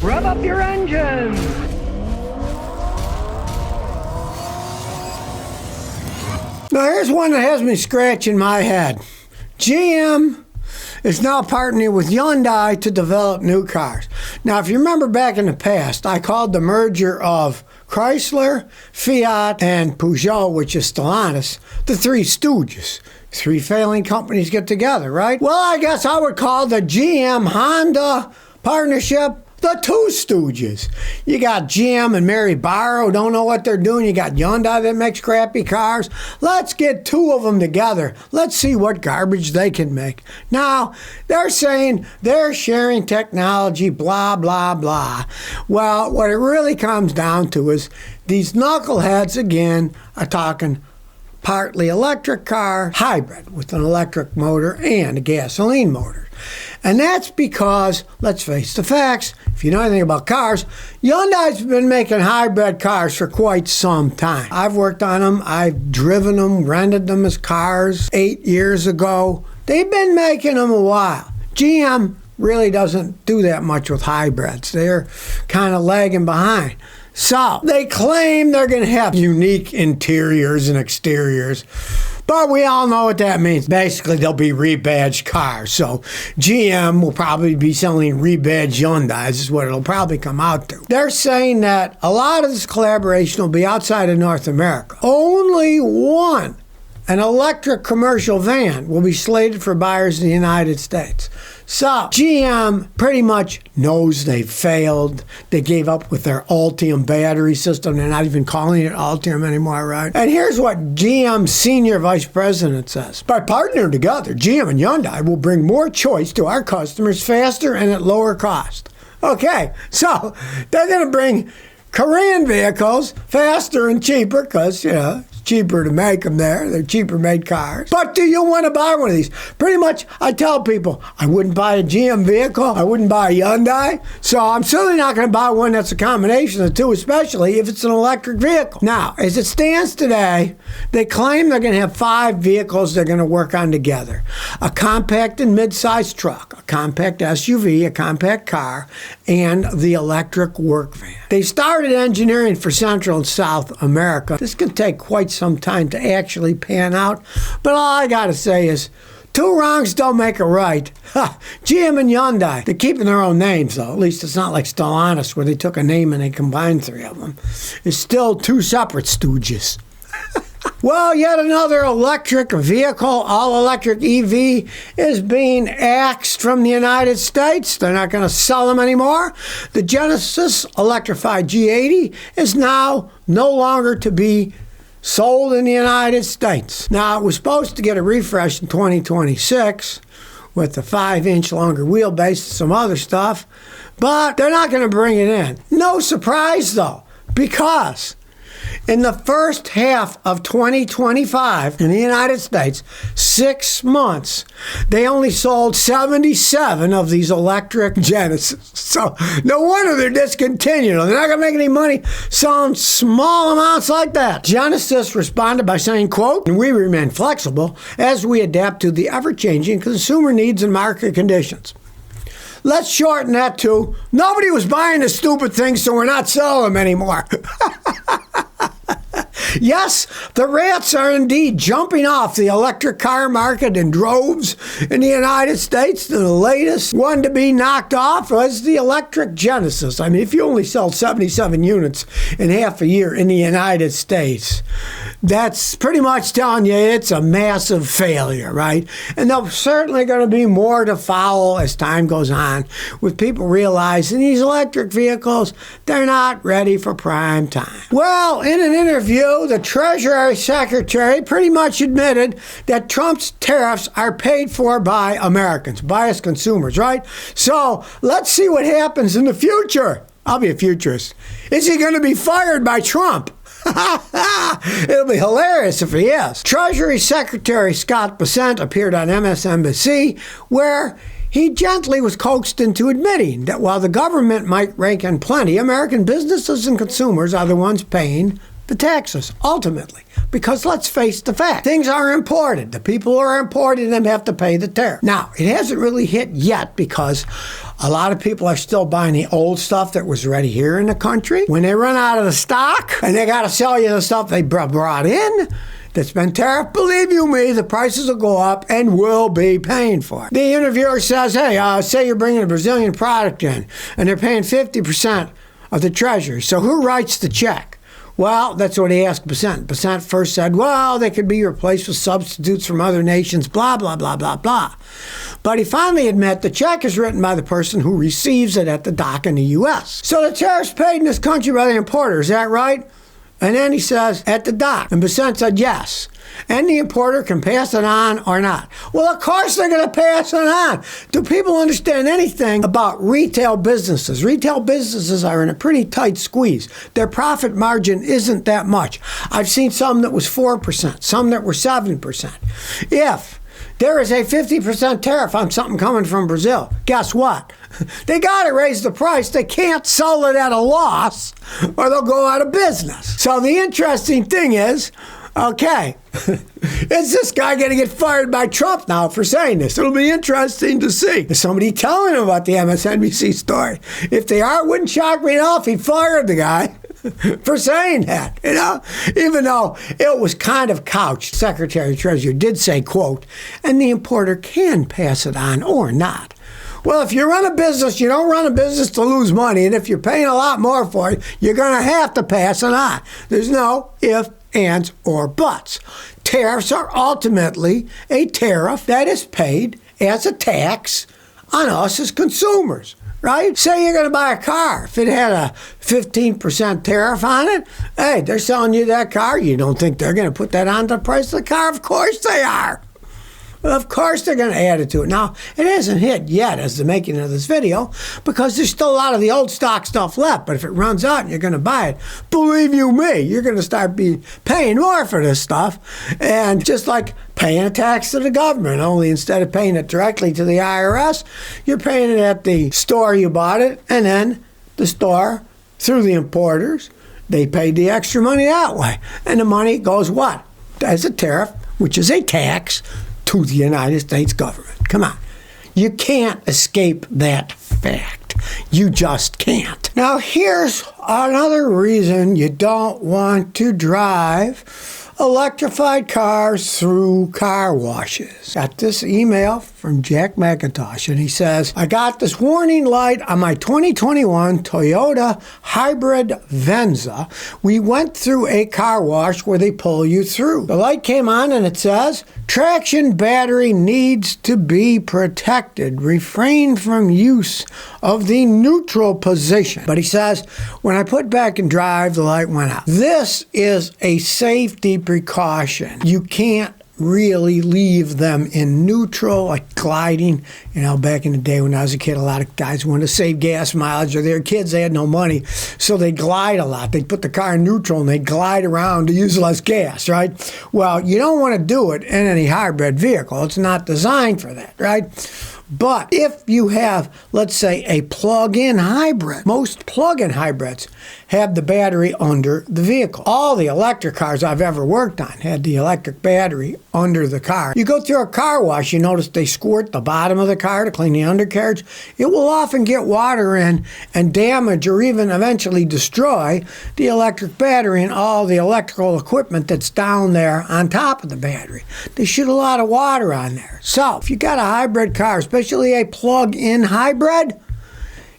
Rev up your engines! Now here's one that has me scratching my head. GM is now partnering with Hyundai to develop new cars. Now, if you remember back in the past, I called the merger of Chrysler, Fiat, and Peugeot, which is Stellantis, the Three Stooges. Three failing companies get together, right? Well, I guess I would call the GM Honda partnership the Two Stooges. You got GM and Mary Barra, don't know what they're doing. You got Hyundai that makes crappy cars. Let's get two of them together. Let's see what garbage they can make. Now, they're saying they're sharing technology, blah, blah, blah. Well, what it really comes down to is these knuckleheads, again, are talking partly electric car, hybrid with an electric motor and a gasoline motor. And that's because, let's face the facts, if you know anything about cars, Hyundai's been making hybrid cars for quite some time. I've worked on them, I've driven them, rented them as cars 8 years ago. They've been making them a while. GM really doesn't do that much with hybrids. They're kind of lagging behind. So, they claim they're going to have unique interiors and exteriors, but we all know what that means. Basically, they'll be rebadged cars. So, GM will probably be selling rebadged Hyundais, is what it'll probably come out to. They're saying that a lot of this collaboration will be outside of North America. Only one, an electric commercial van, will be slated for buyers in the United States. So, GM pretty much knows they failed. They gave up with their Ultium battery system. They're not even calling it Ultium anymore, right? And here's what GM's senior vice president says. By partnering together, GM and Hyundai will bring more choice to our customers faster and at lower cost. Okay, so they're going to bring Korean vehicles faster and cheaper because, it's cheaper to make them there. They're cheaper made cars. But do you want to buy one of these? Pretty much, I tell people, I wouldn't buy a GM vehicle. I wouldn't buy a Hyundai. So I'm certainly not going to buy one that's a combination of the two, especially if it's an electric vehicle. Now, as it stands today, they claim they're going to have 5 vehicles they're going to work on together. A compact and mid-sized truck, a compact SUV, a compact car, and the electric work van. They started engineering for Central and South America. This could take quite some time to actually pan out, but all I gotta say is 2 wrongs don't make a right. GM and Hyundai, they're keeping their own names though. At least it's not like Stellantis where they took a name and they combined 3 of them. It's still 2 separate stooges. Well, yet another electric vehicle, all-electric EV, is being axed from the United States. They're not going to sell them anymore. The Genesis electrified G80 is now no longer to be sold in the United States. Now, it was supposed to get a refresh in 2026 with the 5-inch longer wheelbase and some other stuff, but they're not going to bring it in. No surprise, though, because in the first half of 2025 in the United States, 6 months, they only sold 77 of these electric Genesis. So no wonder they're discontinued. They're not going to make any money selling small amounts like that. Genesis responded by saying, quote, "We remain flexible as we adapt to the ever-changing consumer needs and market conditions." Let's shorten that to, nobody was buying the stupid things, so we're not selling them anymore. Yes, the rats are indeed jumping off the electric car market in droves in the United States. The latest one to be knocked off was the electric Genesis. I mean, if you only sell 77 units in half a year in the United States, that's pretty much telling you it's a massive failure, right? And there's certainly going to be more to follow as time goes on, with people realizing these electric vehicles, they're not ready for prime time. Well, in an interview, the Treasury Secretary pretty much admitted that Trump's tariffs are paid for by Americans, by us consumers, right? So let's see what happens in the future. I'll be a futurist. Is he going to be fired by Trump? It'll be hilarious if he is. Treasury Secretary Scott Bessent appeared on MSNBC, where he gently was coaxed into admitting that while the government might rake in plenty, American businesses and consumers are the ones paying the taxes, ultimately. Because let's face the fact, things are imported. The people who are importing them have to pay the tariff. Now, it hasn't really hit yet because a lot of people are still buying the old stuff that was already here in the country. When they run out of the stock and they got to sell you the stuff they brought in, that's been tariffed, believe you me, the prices will go up and we'll be paying for it. The interviewer says, hey, say you're bringing a Brazilian product in and they're paying 50% of the Treasury. So who writes the check? Well, that's what he asked Besant. Besant first said, well, they could be replaced with substitutes from other nations, blah, blah, blah, blah, blah. But he finally admitted the check is written by the person who receives it at the dock in the U.S. So the tariff's paid in this country by the importer, is that right? And then he says, at the dock. And Besant said, yes. And the importer can pass it on or not. Well, of course they're going to pass it on. Do people understand anything about retail businesses? Retail businesses are in a pretty tight squeeze. Their profit margin isn't that much. I've seen some that was 4%, some that were 7%. If there is a 50% tariff on something coming from Brazil, guess what? They got to raise the price. They can't sell it at a loss or they'll go out of business. So the interesting thing is, okay, is this guy going to get fired by Trump now for saying this? It'll be interesting to see. Is somebody telling him about the MSNBC story? If they are, it wouldn't shock me at all if he fired the guy for saying that, you know? Even though it was kind of couched. Secretary of Treasury did say, quote, and the importer can pass it on or not. Well, if you run a business, you don't run a business to lose money. And if you're paying a lot more for it, you're going to have to pass it on. There's no if, ands, or buts. Tariffs are ultimately a tariff that is paid as a tax on us as consumers, right? Say you're going to buy a car. If it had a 15% tariff on it, hey, they're selling you that car. You don't think they're going to put that on the price of the car? Of course they are. Of course they're going to add it to it. Now, it hasn't hit yet as the making of this video because there's still a lot of the old stock stuff left. But if it runs out and you're going to buy it, believe you me, you're going to start paying more for this stuff. And just like paying a tax to the government, only instead of paying it directly to the IRS, you're paying it at the store you bought it, and then the store, through the importers, they paid the extra money that way. And the money goes what? As a tariff, which is a tax to the United States government. Come on. You can't escape that fact. You just can't. Now, here's another reason you don't want to drive electrified cars through car washes. Got this email from Jack McIntosh, and he says, I got this warning light on my 2021 Toyota Hybrid Venza. We went through a car wash where they pull you through. The light came on and it says, traction battery needs to be protected. Refrain from use of the neutral position. But he says, when I put back in drive, the light went out. This is a safety precaution. You can't really leave them in neutral, like gliding. You know, back in the day when I was a kid, a lot of guys wanted to save gas mileage, or their kids, they had no money, so they glide a lot. They'd put the car in neutral and they glide around to use less gas, right? Well, you don't want to do it in any hybrid vehicle. It's not designed for that, right? But if you have, let's say, a plug-in hybrid, most plug-in hybrids have the battery under the vehicle. All the electric cars I've ever worked on had the electric battery under the car. You go through a car wash, you notice they squirt the bottom of the car to clean the undercarriage. It will often get water in and damage or even eventually destroy the electric battery and all the electrical equipment that's down there on top of the battery. They shoot a lot of water on there. So if you got a hybrid car, especially a plug-in hybrid,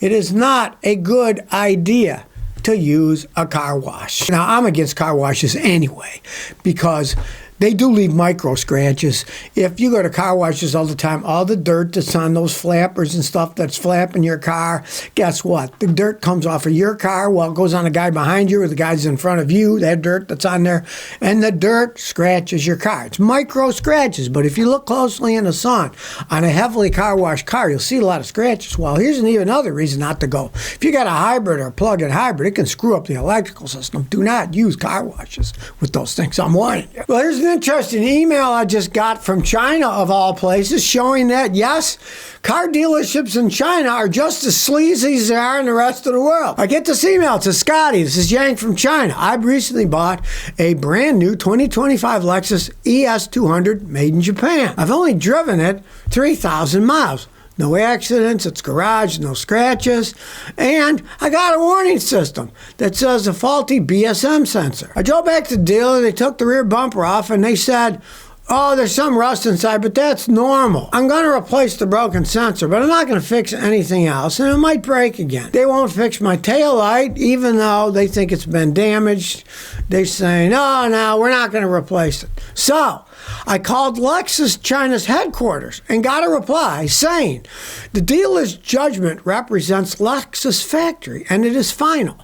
it is not a good idea to use a car wash. Now, I'm against car washes anyway, because they do leave micro scratches. If you go to car washes all the time, all the dirt that's on those flappers and stuff that's flapping your car, guess what? The dirt comes off of your car, well, it goes on the guy behind you or the guys in front of you, that dirt that's on there, and the dirt scratches your car. It's micro scratches, but if you look closely in the sun on a heavily car washed car, you'll see a lot of scratches. Well, here's even another reason not to go. If you got a hybrid or a plug-in hybrid, it can screw up the electrical system. Do not use car washes with those things. I'm warning you. Well, here's an interesting email I just got from China, of all places, showing that, yes, car dealerships in China are just as sleazy as they are in the rest of the world. I get this email. It says, Scotty, this is Yang from China. I've recently bought a brand new 2025 Lexus ES200 made in Japan. I've only driven it 3,000 miles. No accidents, it's garage, no scratches, and I got a warning system that says a faulty BSM sensor. I drove back to the dealer, they took the rear bumper off, and they said, oh, there's some rust inside, but that's normal. I'm going to replace the broken sensor, but I'm not going to fix anything else, and it might break again. They won't fix my tail light, even though they think it's been damaged. They're saying, oh, no, we're not going to replace it. So I called Lexus China's headquarters and got a reply saying the dealer's judgment represents Lexus factory and it is final,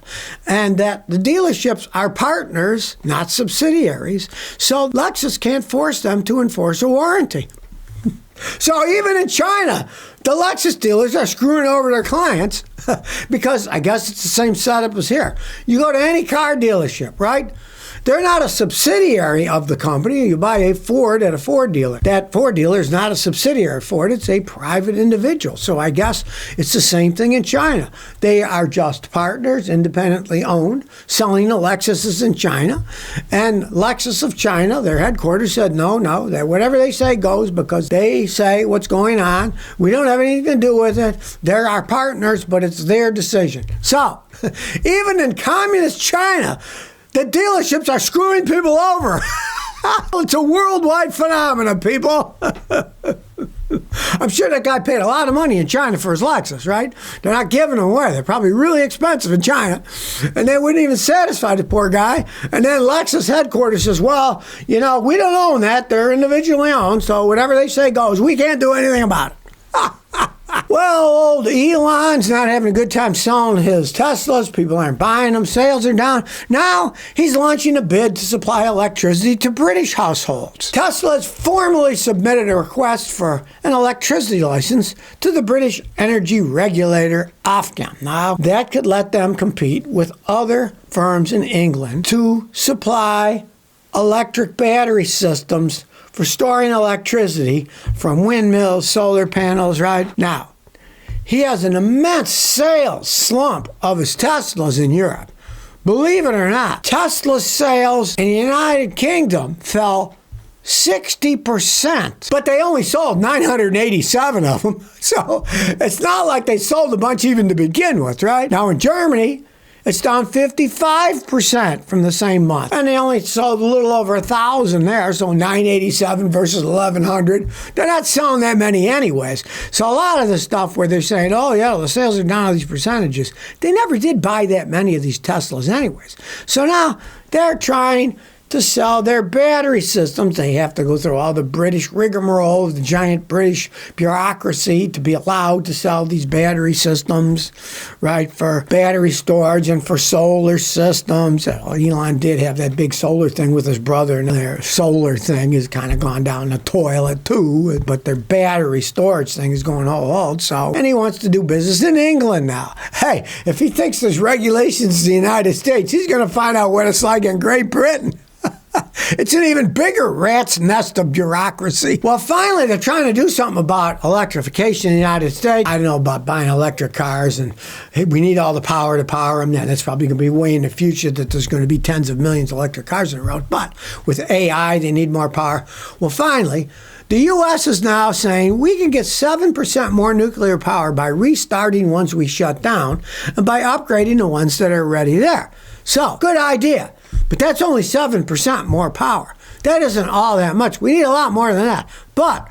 and that the dealerships are partners, not subsidiaries, so Lexus can't force them to enforce a warranty. So even in China, the Lexus dealers are screwing over their clients because I guess it's the same setup as here. You go to any car dealership, right? They're not a subsidiary of the company. You buy a Ford at a Ford dealer. That Ford dealer is not a subsidiary of Ford. It's a private individual. So I guess it's the same thing in China. They are just partners, independently owned, selling the Lexuses in China. And Lexus of China, their headquarters, said, no, that whatever they say goes because they say what's going on. We don't have anything to do with it. They're our partners, but it's their decision. So even in communist China, the dealerships are screwing people over. It's a worldwide phenomenon, people. I'm sure that guy paid a lot of money in China for his Lexus, right? They're not giving them away. They're probably really expensive in China. And they wouldn't even satisfy the poor guy. And then Lexus headquarters says, well, we don't own that. They're individually owned. So whatever they say goes. We can't do anything about it. Well, old Elon's not having a good time selling his Teslas. People aren't buying them. Sales are down. Now he's launching a bid to supply electricity to British households. Tesla has formally submitted a request for an electricity license to the British energy regulator, Ofgem. Now, that could let them compete with other firms in England to supply electric battery systems for storing electricity from windmills, solar panels, right? Now, he has an immense sales slump of his Teslas in Europe. Believe it or not, Tesla sales in the United Kingdom fell 60%, but they only sold 987 of them. So it's not like they sold a bunch even to begin with, right? Now in Germany, it's down 55% from the same month. And they only sold a little over 1,000 there, so 987 versus 1,100. They're not selling that many anyways. So a lot of the stuff where they're saying, oh yeah, the sales are down on these percentages, they never did buy that many of these Teslas anyways. So now they're trying to sell their battery systems. They have to go through all the British rigmarole, the giant British bureaucracy to be allowed to sell these battery systems, right, for battery storage and for solar systems. Elon did have that big solar thing with his brother, and their solar thing has kind of gone down the toilet too, but their battery storage thing is going all old. So, and he wants to do business in England now. Hey, if he thinks there's regulations in the United States, he's going to find out what it's like in Great Britain. It's an even bigger rat's nest of bureaucracy. Well, finally, they're trying to do something about electrification in the United States. I don't know about buying electric cars, and hey, we need all the power to power them. Yeah, that's probably going to be way in the future that there's going to be tens of millions of electric cars on the road. But with AI, they need more power. Well, finally, the U.S. is now saying we can get 7% more nuclear power by restarting ones we shut down and by upgrading the ones that are already there. So, good idea. But that's only 7% more power. That isn't all that much. We need a lot more than that. But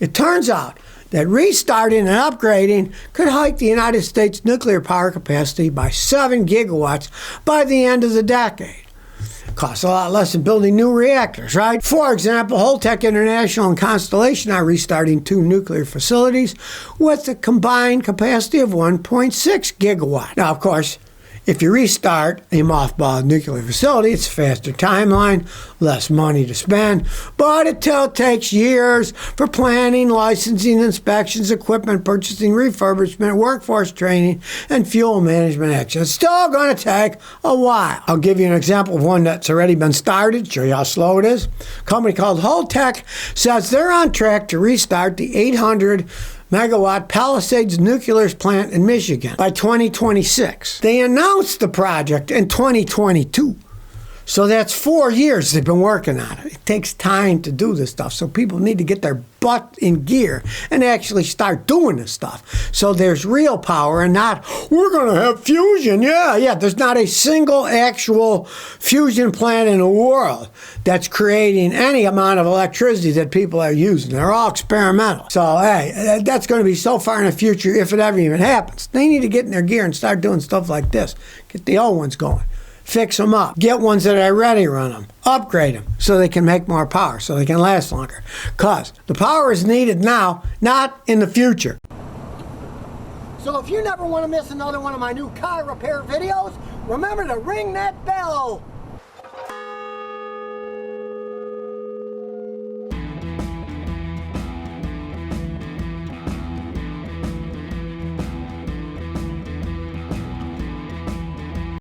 it turns out that restarting and upgrading could hike the United States nuclear power capacity by 7 gigawatts by the end of the decade. Costs a lot less than building new reactors, right? For example, Holtec International and Constellation are restarting 2 nuclear facilities with a combined capacity of 1.6 gigawatts. Now, of course, If you restart a mothballed nuclear facility, it's a faster timeline, less money to spend, but it still takes years for planning, licensing, inspections, equipment purchasing, refurbishment, workforce training, and fuel management action. It's still going to take a while. I'll give you an example of one that's already been started, show you how slow it is. A company called Holtec says they're on track to restart the 800 megawatt Palisades nuclear plant in Michigan by 2026. They announced the project in 2022. So that's 4 years they've been working on it. It takes time to do this stuff. So people need to get their butt in gear and actually start doing this stuff. So there's real power and not, we're going to have fusion. Yeah. There's not a single actual fusion plant in the world that's creating any amount of electricity that people are using. They're all experimental. So, hey, that's going to be so far in the future if it ever even happens. They need to get in their gear and start doing stuff like this. Get the old ones going. Fix them up. Get ones that are ready, run them. Upgrade them so they can make more power, so they can last longer. Because the power is needed now, not in the future. So if you never want to miss another one of my new car repair videos, remember to ring that bell.